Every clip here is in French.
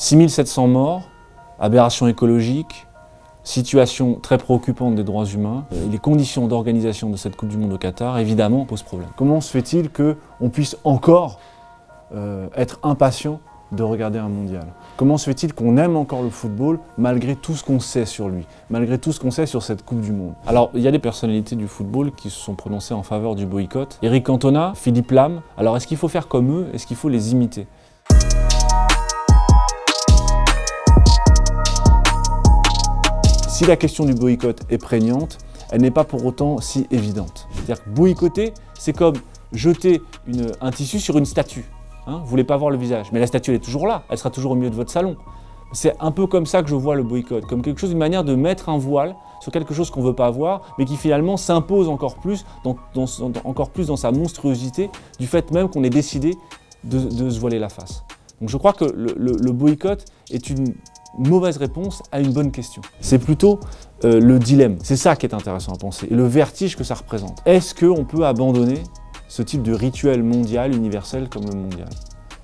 6700 morts, aberration écologique, situation très préoccupante des droits humains, et les conditions d'organisation de cette Coupe du Monde au Qatar, évidemment, posent problème. Comment se fait-il qu'on puisse encore être impatient de regarder un mondial? Comment se fait-il qu'on aime encore le football malgré tout ce qu'on sait sur lui, malgré tout ce qu'on sait sur cette Coupe du Monde? Alors, il y a des personnalités du football qui se sont prononcées en faveur du boycott. Eric Cantona, Philippe Lam. Alors, est-ce qu'il faut faire comme eux? Est-ce qu'il faut les imiter? Si la question du boycott est prégnante, elle n'est pas pour autant si évidente. C'est-à-dire que boycotter, c'est comme jeter un tissu sur une statue. Vous ne voulez pas voir le visage, mais la statue elle est toujours là, elle sera toujours au milieu de votre salon. C'est un peu comme ça que je vois le boycott, comme quelque chose, une manière de mettre un voile sur quelque chose qu'on ne veut pas voir, mais qui finalement s'impose encore plus dans sa monstruosité, du fait même qu'on ait décidé de se voiler la face. Donc je crois que le boycott est une mauvaise réponse à une bonne question. C'est plutôt le dilemme, c'est ça qui est intéressant à penser, et le vertige que ça représente. Est-ce qu'on peut abandonner ce type de rituel mondial, universel comme le mondial?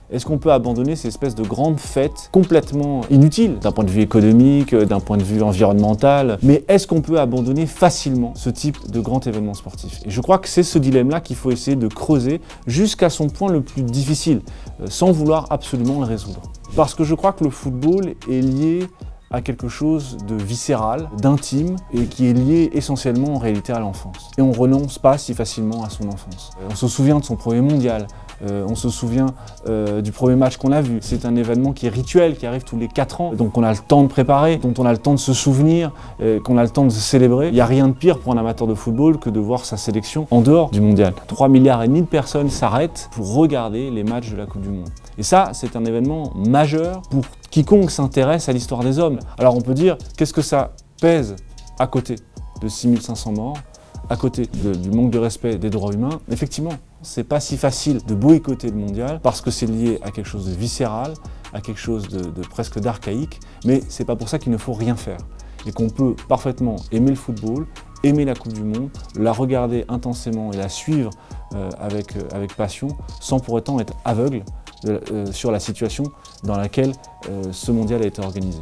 Est-ce qu'on peut abandonner ces espèces de grandes fêtes complètement inutiles d'un point de vue économique, d'un point de vue environnemental? Mais est-ce qu'on peut abandonner facilement ce type de grand événement sportif? Et je crois que c'est ce dilemme-là qu'il faut essayer de creuser jusqu'à son point le plus difficile, sans vouloir absolument le résoudre. Parce que je crois que le football est lié à quelque chose de viscéral, d'intime, et qui est lié essentiellement en réalité à l'enfance. Et on renonce pas si facilement à son enfance. On se souvient de son premier mondial, on se souvient du premier match qu'on a vu. C'est un événement qui est rituel, qui arrive tous les 4 ans, donc on a le temps de préparer, dont on a le temps de se souvenir, qu'on a le temps de se célébrer. Il n'y a rien de pire pour un amateur de football que de voir sa sélection en dehors du mondial. 3,5 milliards de personnes s'arrêtent pour regarder les matchs de la Coupe du Monde. Et ça, c'est un événement majeur pour quiconque s'intéresse à l'histoire des hommes. Alors on peut dire, qu'est-ce que ça pèse à côté de 6500 morts, à côté du manque de respect des droits humains? Effectivement, c'est pas si facile de boycotter le mondial parce que c'est lié à quelque chose de viscéral, à quelque chose de presque d'archaïque, mais c'est pas pour ça qu'il ne faut rien faire. Et qu'on peut parfaitement aimer le football, aimer la Coupe du Monde, la regarder intensément et la suivre avec passion, sans pour autant être aveugle sur la situation dans laquelle ce mondial a été organisé.